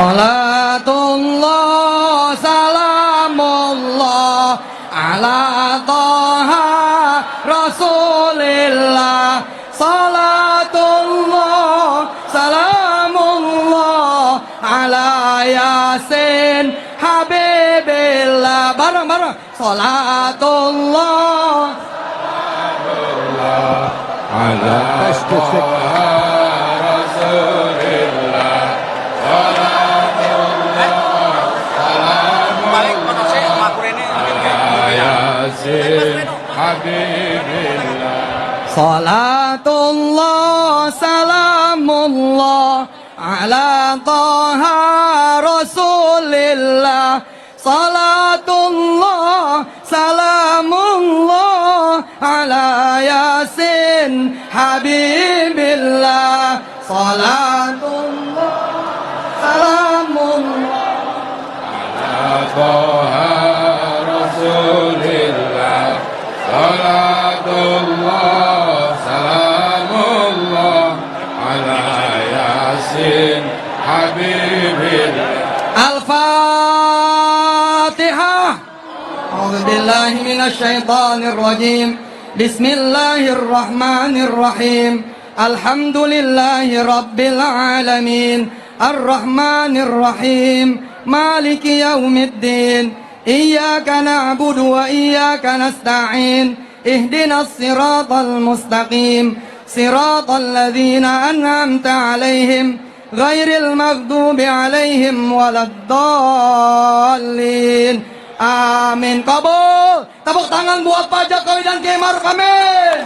Salatullah salamullah ala Taha Rasulillah. Salatullah salamullah ala Yasin Habibillah. Bareng-bareng. Salatullah salamullah ala Taha Rasulillah. Salatullah salamullah ala Taha Rasulillah. Salatullah salamullah ala Yasin Habibillah. Salatullah salamullah ala Taha Rasulillah. Salatullah salamullah ala Yasin Habibillah. Al-Fatihah. A'udzu billahi minasy syaithanir rajim. Bismillahir rahmanir rahim. Alhamdulillahi rabbil alamin. Ar-Rahmanir Rahim. Maliki yaumiddin. Iyyaka na'budu wa iyyaka nasta'in. Ihdinas siratal mustaqim. Siratal ladzina an'amta 'alaihim ghairil maghdubi 'alaihim waladdallin. Amin. Kabul. Tepuk tangan buat Pak Jokowi dan Kiai Maruf. Amin.